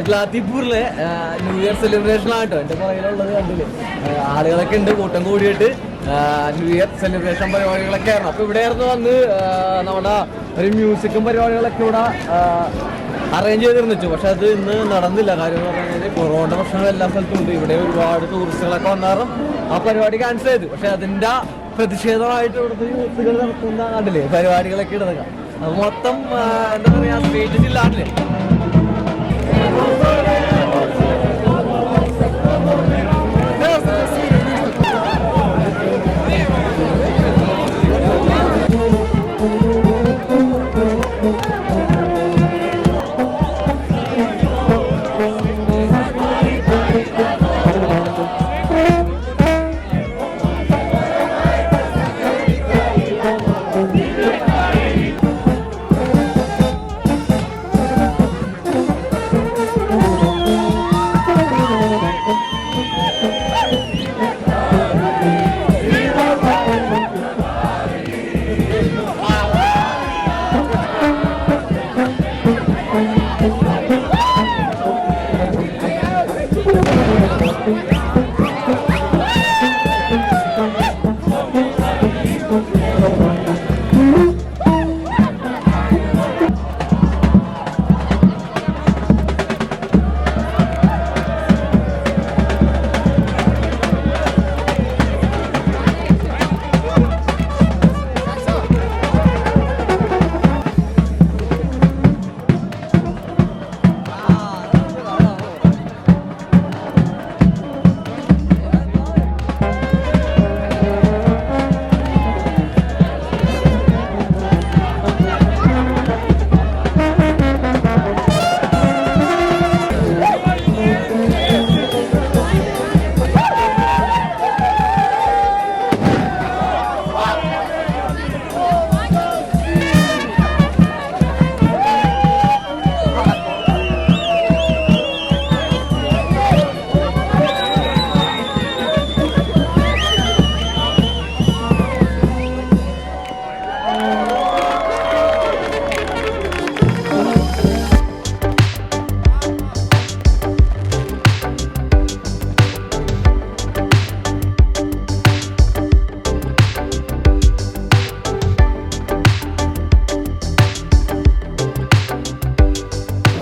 Zlatibor New Year celebration ആട്ടോ എൻ്റെ പുറകിലുള്ളത് കണ്ടില്ലേ ആളുകളൊക്കെ ഉണ്ട് കൂട്ടം കൂടിയിട്ട് New Year celebration പരിപാടികളൊക്കെ ആയിരുന്നു അപ്പോൾ ഇവിടെയായിരുന്നു വന്ന് നമ്മുടെ ഒരു മ്യൂസിക്കും പരിപാടികളൊക്കെ ഇവിടെ അറേഞ്ച് ചെയ്തിരുന്നു പക്ഷെ അത് ഇന്ന് നടന്നില്ല കാര്യം എന്ന് പറഞ്ഞു കഴിഞ്ഞാൽ കൊറോണ പ്രശ്നങ്ങൾ എല്ലാ സ്ഥലത്തും ഉണ്ട് ഇവിടെ ഒരുപാട് ടൂറിസ്റ്റുകളൊക്കെ വന്നാറും ആ പരിപാടി ക്യാൻസൽ ചെയ്തു പക്ഷെ അതിൻ്റെ പ്രതിഷേധമായിട്ട് ഇവിടുത്തെ യൂത്തുകൾ നടത്തുന്ന കണ്ടില്ലേ പരിപാടികളൊക്കെ ഇടുന്നത് അത് മൊത്തം എന്താ പറയുക സ്റ്റേറ്റ് ജില്ലാട്ടില്ലേ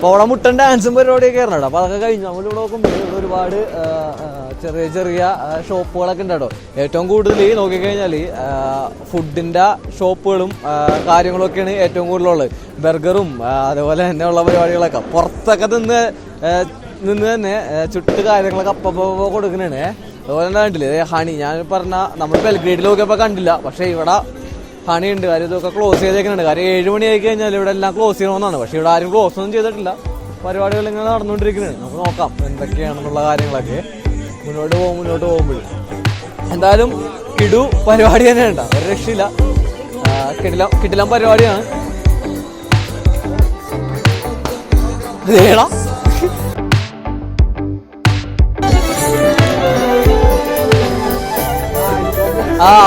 അവിടെ മുട്ടൻ ഡാൻസും പരിപാടിയൊക്കെ ആയിരുന്നു അപ്പോൾ അതൊക്കെ കഴിഞ്ഞു നമ്മളിവിടെ നോക്കുമ്പോൾ ഇവിടെ ഒരുപാട് ചെറിയ ചെറിയ ഷോപ്പുകളൊക്കെ ഉണ്ട് കേട്ടോ ഏറ്റവും കൂടുതൽ നോക്കിക്കഴിഞ്ഞാൽ ഫുഡിൻ്റെ ഷോപ്പുകളും കാര്യങ്ങളൊക്കെയാണ് ഏറ്റവും കൂടുതലുള്ളത് ബർഗറും അതേപോലെ തന്നെയുള്ള പരിപാടികളൊക്കെ പുറത്തൊക്കെ നിന്ന് തന്നെ ചുട്ട് കാര്യങ്ങളൊക്കെ അപ്പം കൊടുക്കുന്നതാണ് അതുപോലെ തന്നെ കണ്ടില്ലേ ഹണി ഞാൻ പറഞ്ഞ നമ്മൾ ബെൽഗ്രേഡിൽ നോക്കിയപ്പോൾ കണ്ടില്ല പക്ഷേ ഇവിടെ ഹണി ഉണ്ട് കാര്യം ഇതൊക്കെ ക്ലോസ് ചെയ്തേക്കുന്നുണ്ട് കാര്യം 7 മണി ആയി കഴിഞ്ഞാൽ ഇവിടെ എല്ലാം ക്ലോസ് ചെയ്യണമെന്നാണ് പക്ഷേ ഇവിടെ ആരും ക്ലോസ് ഒന്നും ചെയ്തിട്ടില്ല പരിപാടികൾ ഇങ്ങനെ നടന്നുകൊണ്ടിരിക്കുന്നത് നമുക്ക് നോക്കാം എന്തൊക്കെയാണെന്നുള്ള കാര്യങ്ങളൊക്കെ മുന്നോട്ട് പോകുമ്പോൾ എന്തായാലും കിടു പരിപാടി തന്നെ ഉണ്ട് ഒരു രക്ഷയില്ല കിടിലം പരിപാടിയാണ്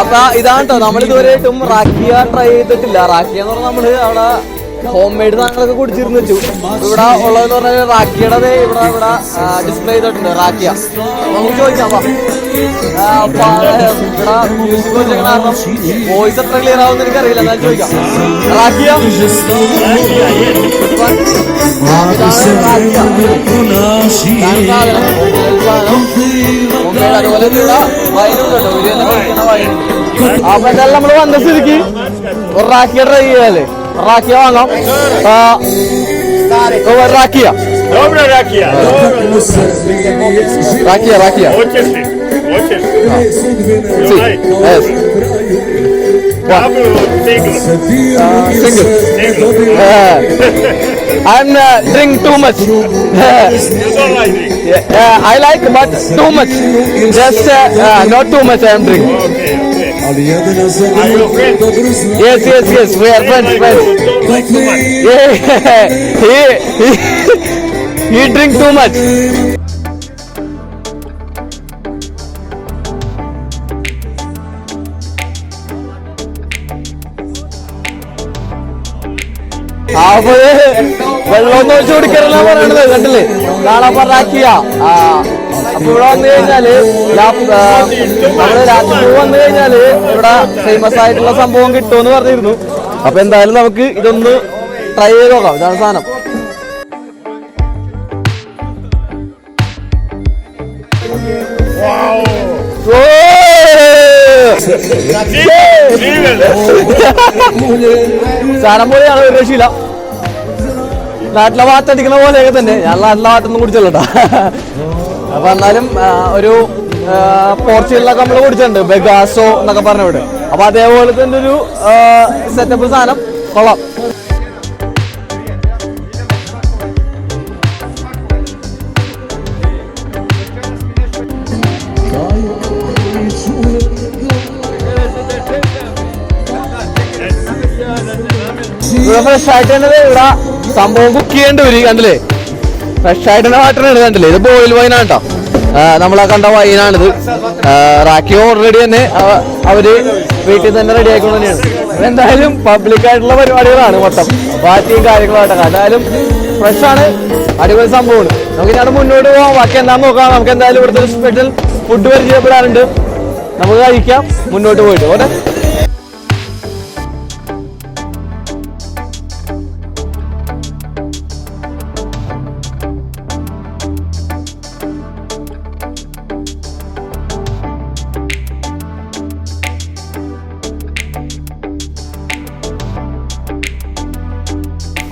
അപ്പൊ ഇതാണ് കേട്ടോ നമ്മളിതുവരെയായിട്ടും റാക്കിയ ട്രൈ ചെയ്തിട്ടില്ല റാക്കിയ എന്ന് പറഞ്ഞാൽ നമ്മള് അവിടെ ഹോം മെയ്ഡ് സാധനങ്ങളൊക്കെ കുടിച്ചിരുന്നു ഇവിടെ ഉള്ളതെന്ന് പറഞ്ഞാൽ റാക്കിയുടെ ഇവിടെ ഡിസ്പ്ലേ ചെയ്തിട്ടുണ്ട് റാക്കിയ നമുക്ക് ചോദിക്കാം ഇവിടെ മ്യൂസിക് വെച്ചാൽ കാരണം വോയിസ് എത്ര ക്ലിയർ ആവുമെന്ന് എനിക്കറിയില്ല എന്നാലും ചോദിക്കാം റാക്കിയ അതുപോലെ അപ്പൊ എന്തായാലും നമ്മള് വന്ന സ്ഥിതിക്ക് ഒരു റാക്കിയ ട്രൈ ചെയ്യാല്ലേ റാക്കിയ വാങ്ങാം റാക്കിയ I'm drink too much. I like but too much. Just not too much I am drink. Are you friends? Yes. We are friends. Yeah. He drink too much. വെള്ളമൊന്നും ഒഴിച്ചു കുടിക്കരുതെന്നാ പറയണത്. കണ്ടില്ലേ, കാണാൻ പറഞ്ഞാക്കിയ. അപ്പൊ ഇവിടെ വന്നു കഴിഞ്ഞാല് നമ്മള് രാത്രി വന്നു കഴിഞ്ഞാല് ഇവിടെ ഫേമസ് ആയിട്ടുള്ള സംഭവം കിട്ടുമെന്ന് പറഞ്ഞിരുന്നു. അപ്പൊ എന്തായാലും നമുക്ക് ഇതൊന്ന് ട്രൈ ചെയ്ത് നോക്കാം. ഇതാണ് സാധനം. സാധനം പോലെയാണ്, ഒരു രക്ഷയില്ല. നാട്ടിലെ വാറ്റടിക്കുന്ന പോലെയൊക്കെ തന്നെ. ഞാൻ നാട്ടിലെ വാറ്റൊന്നും കുടിച്ചല്ലോട്ടാ. അപ്പൊ എന്നാലും ഒരു പോർച്ചുഗലിലൊക്കെ നമ്മള് കുടിച്ചിട്ടുണ്ട്, ബെഗാസോ എന്നൊക്കെ പറഞ്ഞവിടെ. അപ്പൊ അതേപോലെ തന്നെ ഒരു സെറ്റപ്പ് സാധനം കൊള്ളാം. ഇവിടെ ഫ്രഷ് ആയിട്ട് തന്നെ ഇവിടെ സംഭവം കുക്ക് ചെയ്യേണ്ടി വരും. കണ്ടില്ലേ, ഫ്രഷ് ആയിട്ട് തന്നെ വാട്ടറാണ്. കണ്ടില്ലേ, ഇത് ബോയിൽ വൈനാണ് കേട്ടോ. നമ്മളെ കണ്ട വൈനാണിത്. റാക്കി ഓൾറെഡി തന്നെ അവര് വീട്ടിൽ തന്നെ റെഡി ആയിക്കൊണ്ട് തന്നെയാണ്. എന്തായാലും പബ്ലിക് ആയിട്ടുള്ള പരിപാടികളാണ് മൊത്തം, പാർട്ടിയും കാര്യങ്ങളായിട്ട്. എന്തായാലും ഫ്രഷ് ആണ്, അടിപൊളി സംഭവമാണ്. നമുക്ക് ഞാൻ മുന്നോട്ട് പോകാം, ബാക്കി എന്താണെന്ന് നോക്കാം. നമുക്ക് എന്തായാലും ഇവിടുത്തെ ഒരു സ്പെഷ്യൽ ഫുഡ് പരിചയപ്പെടാറുണ്ട്, നമുക്ക് കഴിക്കാം മുന്നോട്ട് പോയിട്ട്. ഓക്കെ,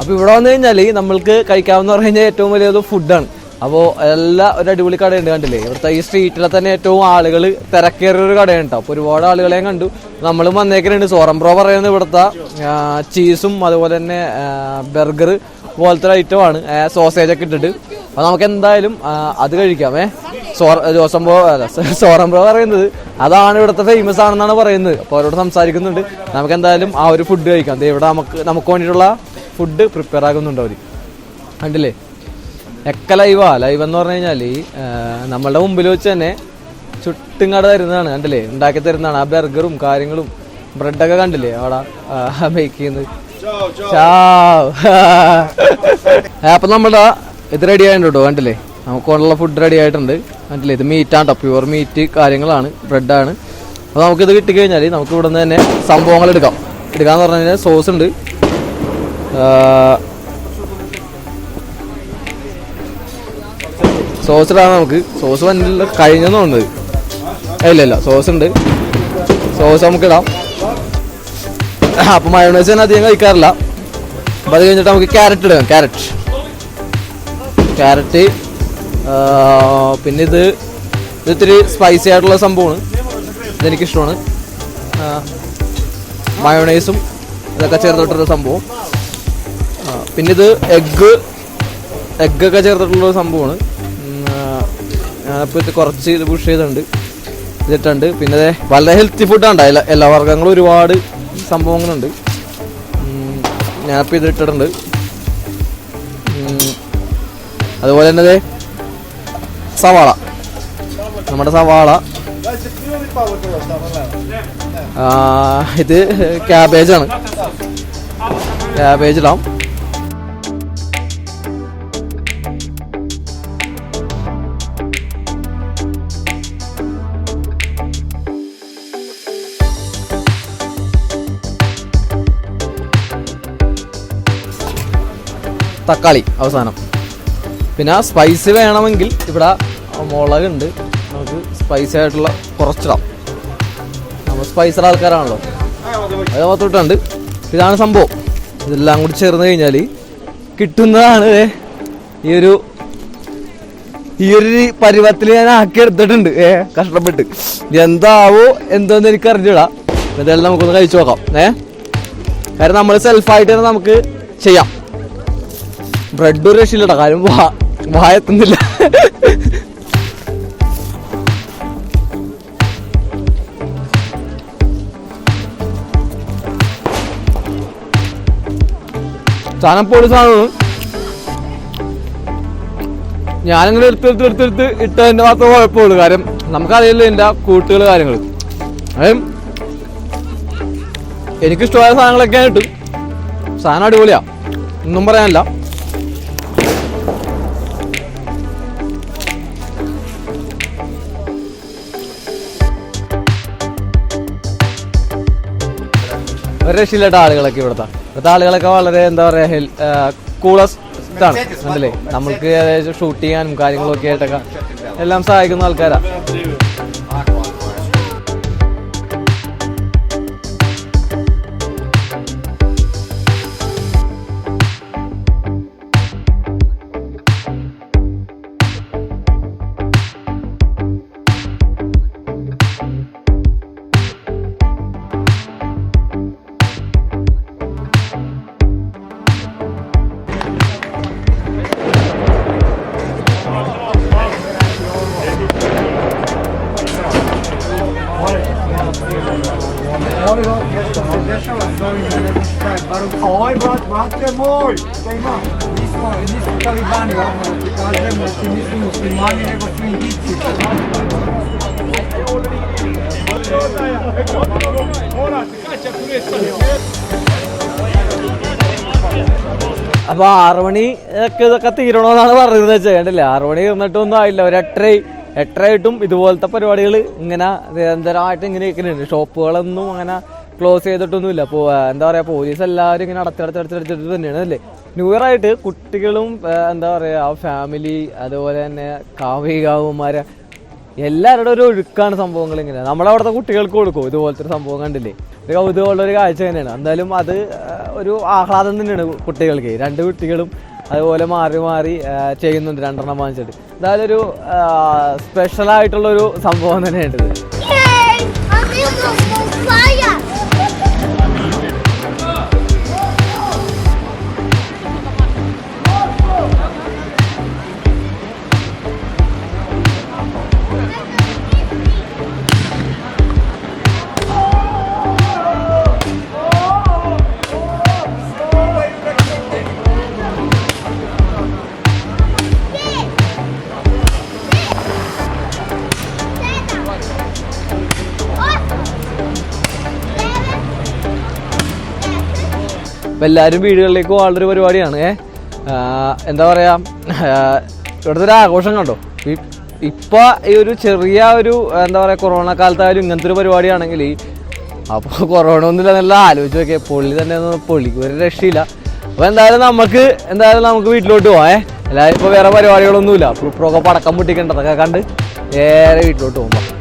അപ്പോൾ ഇവിടെ വന്നു കഴിഞ്ഞാൽ നമ്മൾക്ക് കഴിക്കാമെന്ന് പറഞ്ഞു കഴിഞ്ഞാൽ ഏറ്റവും വലിയൊരു ഫുഡാണ്. അപ്പോൾ എല്ലാ ഒരു അടിപൊളി കടയുണ്ട്. കണ്ടില്ലേ, ഇവിടുത്തെ ഈ സ്ട്രീറ്റിലെ തന്നെ ഏറ്റവും ആളുകൾ തിരക്കേറിയൊരു കടയാണ് കേട്ടോ. അപ്പോൾ ഒരുപാട് ആളുകളെയും കണ്ടു. നമ്മളും വന്നേക്കുന്നുണ്ട്. സോറംബ്രോ പറയുന്നത് ഇവിടുത്തെ ചീസും അതുപോലെ തന്നെ ബർഗർ പോലത്തെ ഐറ്റമാണ്, സോസേജൊക്കെ ഇട്ടിട്ട്. അപ്പോൾ നമുക്ക് എന്തായാലും അത് കഴിക്കാം. സോറംബ്രോ പറയുന്നത് അതാണ് ഇവിടുത്തെ ഫേമസ് ആണെന്നാണ് പറയുന്നത്. അപ്പോൾ അവരോട് സംസാരിക്കുന്നുണ്ട്. നമുക്ക് എന്തായാലും ആ ഒരു ഫുഡ് കഴിക്കാം. ഇവിടെ നമുക്ക് വേണ്ടിയിട്ടുള്ള ഫുഡ് പ്രിപ്പയർ ആകുന്നുണ്ട് അവർ. കണ്ടില്ലേ, ഒക്കെ ലൈവ് എന്ന് പറഞ്ഞു കഴിഞ്ഞാൽ നമ്മളുടെ മുമ്പിൽ വെച്ച് തന്നെ ചുട്ടും കട തരുന്നതാണ്. കണ്ടില്ലേ, ഉണ്ടാക്കി തരുന്നതാണ്. ആ ബർഗറും കാര്യങ്ങളും ബ്രെഡൊക്കെ കണ്ടില്ലേ അവിടെ ബേക്ക് ചെയ്യുന്നത്. അപ്പൊ നമ്മുടെ ഇത് റെഡി ആയിട്ടുണ്ട് കേട്ടോ. കണ്ടില്ലേ, നമുക്കുള്ള ഫുഡ് റെഡി ആയിട്ടുണ്ട്. കണ്ടില്ലേ, ഇത് മീറ്റാണ് കേട്ടോ, പ്യുവർ മീറ്റ് കാര്യങ്ങളാണ്, ബ്രെഡാണ്. അപ്പോൾ നമുക്കിത് കിട്ടിക്കഴിഞ്ഞാൽ നമുക്ക് ഇവിടെ നിന്ന് തന്നെ സംഭവങ്ങൾ എടുക്കാന്ന് പറഞ്ഞു കഴിഞ്ഞാൽ സോസ് ഉണ്ട്, സോസ് ഇടാം. നമുക്ക് സോസ് വന്നില്ല, കഴിഞ്ഞെന്ന് തോന്നുന്നത്. ഇല്ല സോസ് ഉണ്ട്, സോസ് നമുക്ക് ഇടാം. അപ്പം മയോണൈസ് തന്നെ അധികം കഴിക്കാറില്ല. അപ്പം അത് കഴിഞ്ഞിട്ട് നമുക്ക് ക്യാരറ്റ് ഇടാം. ക്യാരറ്റ് പിന്നെ ഇത് ഇത്തിരി സ്പൈസി ആയിട്ടുള്ള സംഭവമാണ്, ഇതെനിക്കിഷ്ടമാണ്. മയോണൈസും ഇതൊക്കെ ചേർത്തിട്ടുള്ള സംഭവം. പിന്നെ ഇത് എഗ്ഗൊക്കെ ചേർത്തിട്ടുള്ള സംഭവമാണ്. ഞാനിപ്പോൾ ഇത് കുറച്ച് ഇത് പുഷ് ചെയ്തിട്ടുണ്ട്, ഇതിട്ടുണ്ട്. പിന്നെ വളരെ ഹെൽത്തി ഫുഡാണ്, എല്ലാ വർഗ്ഗങ്ങളും ഒരുപാട് സംഭവങ്ങളുണ്ട്. ഞാനിപ്പോൾ ഇതിട്ടിട്ടുണ്ട്. അതുപോലെ തന്നെ സവാള, നമ്മുടെ സവാള, ഇത് ക്യാബേജാണ്, ക്യാബേജ് ഇടാം. തക്കാളി അവസാനം. പിന്നെ സ്പൈസ് വേണമെങ്കിൽ ഇവിടെ മുളകുണ്ട്, നമുക്ക് സ്പൈസി ആയിട്ടുള്ള കുറച്ചിടാം. നമ്മൾ സ്പൈസുള്ള ആൾക്കാരാണല്ലോ, അത് മൊത്തമിട്ടുണ്ട്. ഇതാണ് സംഭവം. ഇതെല്ലാം കൂടി ചേർന്ന് കഴിഞ്ഞാൽ കിട്ടുന്നതാണ് ഈ ഒരു പരുവത്തിൽ ഞാൻ ആക്കി എടുത്തിട്ടുണ്ട്. കഷ്ടപ്പെട്ട് എന്താവോ എന്തോന്ന് എനിക്ക് അറിഞ്ഞിടാ. ഇതെല്ലാം നമുക്കൊന്ന് കഴിച്ചു നോക്കാം. കാരണം നമ്മൾ സെൽഫായിട്ട് തന്നെ നമുക്ക് ചെയ്യാം. ബ്രെഡ് ഒരു രക്ഷയില്ലടാ, കാര്യം വായെത്തുന്നില്ല. സാധനം പൊടി സാധനമാണ്. ഞാനിങ്ങനെ എടുത്ത് ഇട്ടതിൻ്റെ മാത്രമേ കുഴപ്പമുള്ളൂ. കാര്യം നമുക്കറിയില്ല എൻ്റെ കൂട്ടുകൾ കാര്യങ്ങൾ. അതും എനിക്കിഷ്ടമായ സാധനങ്ങളൊക്കെ കിട്ടും. സാധനം അടിപൊളിയാണ്, ഒന്നും പറയാനില്ല. ഒരു രക്ഷയില്ലാത്ത ആളുകളൊക്കെ ഇവിടുത്തെ ആളുകളൊക്കെ വളരെ എന്താ പറയുക കൂളസ്റ്റ് ആണ് അല്ലേ. നമ്മൾക്ക് ഷൂട്ട് ചെയ്യാനും കാര്യങ്ങളൊക്കെ ആയിട്ടൊക്കെ എല്ലാം സഹായിക്കുന്ന ആൾക്കാരാ. Oj, brate moj, šta ima? Nismo talibani, ti kažemo, ti nisu muslimani, nego su indici. അപ്പൊ 6 മണി ഒക്കെ ഇതൊക്കെ തീരണമെന്നാണ് പറയുന്നത് വെച്ചാൽ കണ്ടില്ലേ. 6 മണി തീർന്നിട്ടൊന്നും ആയില്ല. ഒരു 8:30 ഇതുപോലത്തെ പരിപാടികൾ ഇങ്ങനെ നിരന്തരമായിട്ട് ഇങ്ങനെ ഇരിക്കുന്നുണ്ട്. ഷോപ്പുകളൊന്നും അങ്ങനെ ക്ലോസ് ചെയ്തിട്ടൊന്നുമില്ല. അപ്പോൾ എന്താ പറയുക, പോലീസ് എല്ലാവരും ഇങ്ങനെ അടച്ചടിച്ചിട്ട് തന്നെയാണ് അല്ലേ. ന്യൂ ഇയർ ആയിട്ട് കുട്ടികളും എന്താ പറയുക ഫാമിലി അതുപോലെ തന്നെ കാമുകന്മാര് എല്ലാവരുടെ ഒരു ഒഴുക്കാണ് സംഭവങ്ങൾ. ഇങ്ങനെ നമ്മളവിടുത്തെ കുട്ടികൾക്ക് കൊടുക്കും ഇതുപോലത്തെ ഒരു സംഭവം കണ്ടില്ലേ. ഒരു കൗതുകമുള്ളൊരു കാഴ്ച തന്നെയാണ്. എന്തായാലും അത് ഒരു ആഹ്ലാദം തന്നെയാണ് കുട്ടികൾക്ക്. 2 കുട്ടികളും അതുപോലെ മാറി മാറി ചെയ്യുന്നുണ്ട്, 2 എണ്ണം വാങ്ങിച്ചിട്ട്. എന്തായാലും ഒരു സ്പെഷ്യലായിട്ടുള്ളൊരു സംഭവം തന്നെയാണ് ഇത്. അപ്പം എല്ലാവരും വീടുകളിലേക്ക് പോകാനുള്ളൊരു പരിപാടിയാണ്. എന്താ പറയുക, ഇവിടുത്തെ ഒരു ആഘോഷം കണ്ടോ. ഇപ്പോൾ ഈ ഒരു ചെറിയ ഒരു എന്താ പറയുക കൊറോണ കാലത്തായാലും ഇങ്ങനത്തെ ഒരു പരിപാടിയാണെങ്കിൽ അപ്പോൾ കൊറോണ ഒന്നുമില്ല എന്നെല്ലാം ആലോചിച്ച് നോക്കിയാൽ പൊള്ളി തന്നെ പൊള്ളിക്ക് ഒരു രക്ഷയില്ല. അപ്പോൾ എന്തായാലും നമുക്ക് വീട്ടിലോട്ട് പോകാം. എല്ലാവരും ഇപ്പോൾ വേറെ പരിപാടികളൊന്നുമില്ല. ഇപ്പോഴൊക്കെ പടക്കം പൊട്ടിക്കേണ്ടതൊക്കെ കണ്ട് നേരെ വീട്ടിലോട്ട് പോകുമ്പോൾ